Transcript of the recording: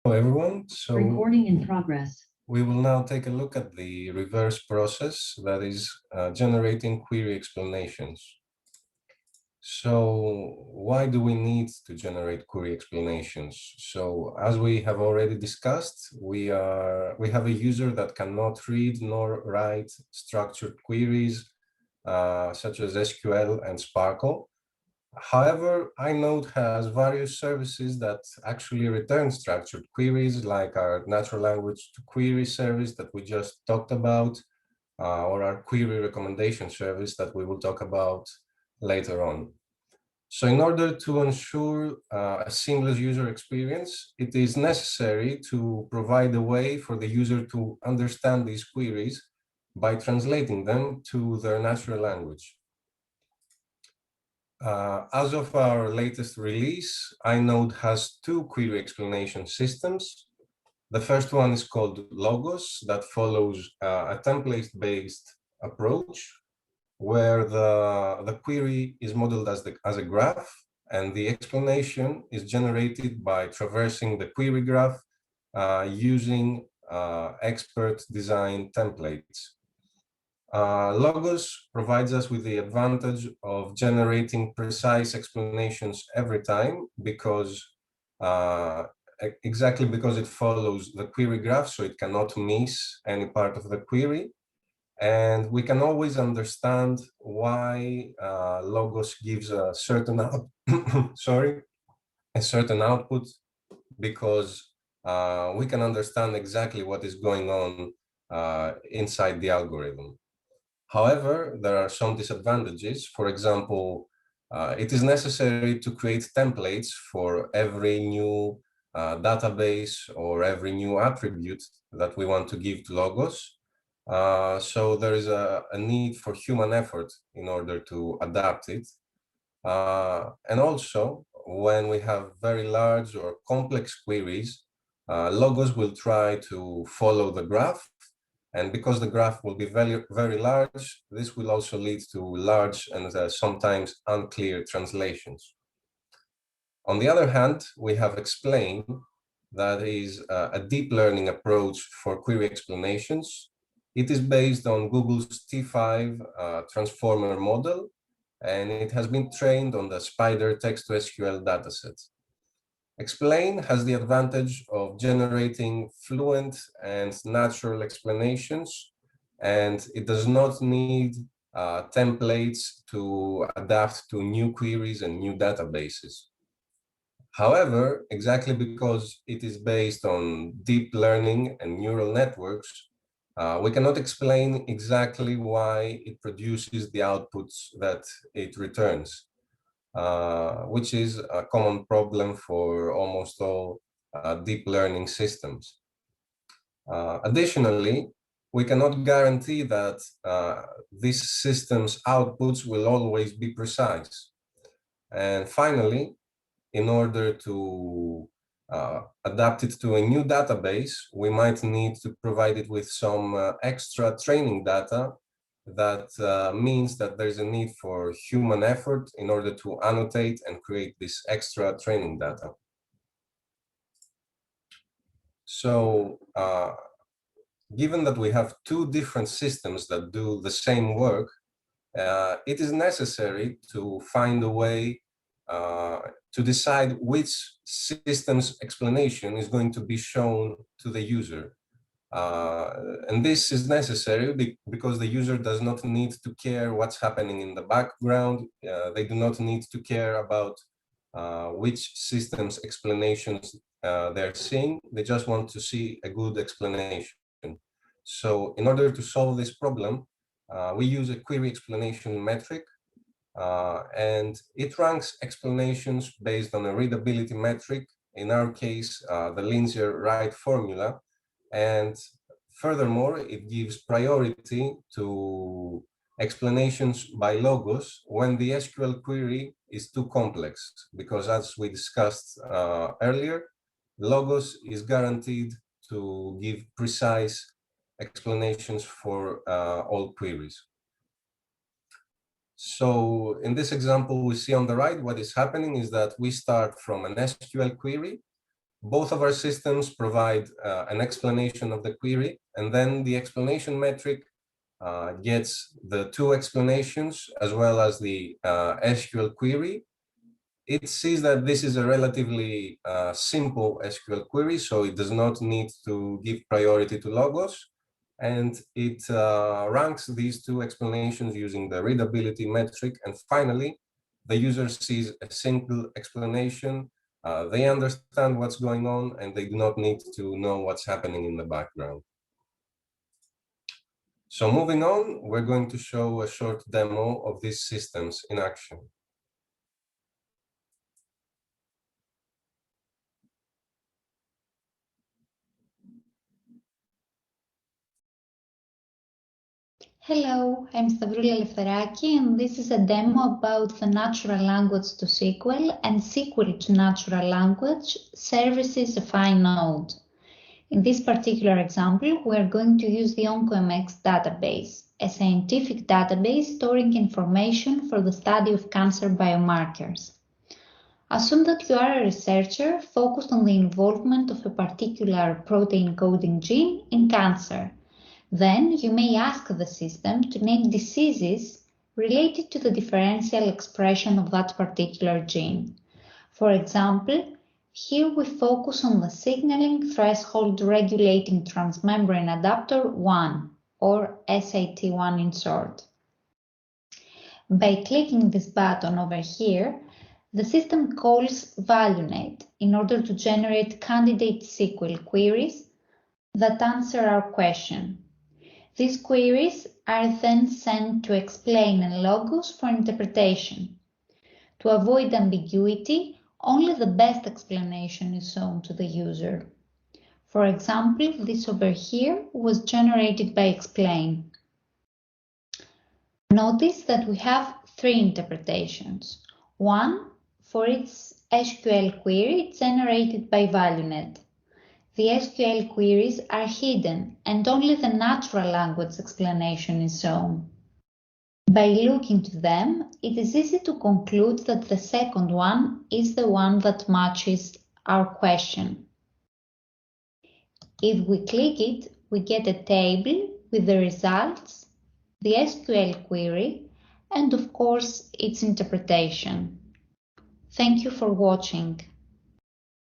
Hello everyone. Recording in progress. We will now take a look at the reverse process that is generating query explanations. So why do we need to generate query explanations? So as we have already discussed, we have a user that cannot read nor write structured queries such as SQL and Sparkle. However, iNode has various services that actually return structured queries, like our natural language to query service that we just talked about, or our query recommendation service that we will talk about later on. So in order to ensure a seamless user experience, it is necessary to provide a way for the user to understand these queries by translating them to their natural language. As of our latest release, iNode has two query explanation systems. The first one is called Logos, that follows a template-based approach, where the query is modeled as a graph, and the explanation is generated by traversing the query graph using expert design templates. Logos provides us with the advantage of generating precise explanations every time because exactly because it follows the query graph, so it cannot miss any part of the query. And we can always understand why Logos gives a certain a certain output, because we can understand exactly what is going on inside the algorithm. However, there are some disadvantages. For example, it is necessary to create templates for every new database or every new attribute that we want to give to Logos. So there is a need for human effort in order to adapt it. And also, when we have very large or complex queries, Logos will try to follow the graph. And because the graph will be very, very large, this will also lead to large and sometimes unclear translations. On the other hand, we have eXplain, that is a deep learning approach for query explanations. It is based on Google's T5 transformer model, and it has been trained on the Spider text-to-SQL dataset. eXplain has the advantage of generating fluent and natural explanations, and it does not need templates to adapt to new queries and new databases. However, exactly because it is based on deep learning and neural networks, we cannot explain exactly why it produces the outputs that it returns. Which is a common problem for almost all deep learning systems. Additionally, we cannot guarantee that these systems' outputs will always be precise. And finally, in order to adapt it to a new database, we might need to provide it with some extra training data. That means that there's a need for human effort in order to annotate and create this extra training data. So given that we have two different systems that do the same work, it is necessary to find a way to decide which system's explanation is going to be shown to the user. And this is necessary because the user does not need to care what's happening in the background. They do not need to care about which system's explanations they're seeing. They just want to see a good explanation. So in order to solve this problem, we use a query explanation metric, and it ranks explanations based on a readability metric, in our case, the linear right formula. And furthermore, it gives priority to explanations by Logos when the SQL query is too complex, because as we discussed earlier, Logos is guaranteed to give precise explanations for all queries. So in this example, we see on the right, what is happening is that we start from an SQL query, Both of our systems provide an explanation of the query, and then the explanation metric gets the two explanations as well as the SQL query. It sees that this is a relatively simple SQL query, so it does not need to give priority to logos, and it ranks these two explanations using the readability metric. And finally, the user sees a single explanation. They understand what's going on, and they do not need to know what's happening in the background. So moving on, we're going to show a short demo of these systems in action. Hello, I'm Stavroula Eleftheraki, and this is a demo about the natural language to SQL and SQL to natural language services FI node. In this particular example, we are going to use the OncoMX database, a scientific database storing information for the study of cancer biomarkers. Assume that you are a researcher focused on the involvement of a particular protein coding gene in cancer. Then you may ask the system to name diseases related to the differential expression of that particular gene. For example, here we focus on the signaling threshold regulating transmembrane adapter 1, or SAT1 in short. By clicking this button over here, the system calls ValueNet in order to generate candidate SQL queries that answer our question. These queries are then sent to eQsplain and Logos for interpretation. To avoid ambiguity, only the best explanation is shown to the user. For example, this over here was generated by eQsplain. Notice that we have three interpretations. One for its SQL query generated by ValueNet. The SQL queries are hidden and only the natural language explanation is shown. By looking to them, it is easy to conclude that the second one is the one that matches our question. If we click it, we get a table with the results, the SQL query, and of course its interpretation. Thank you for watching.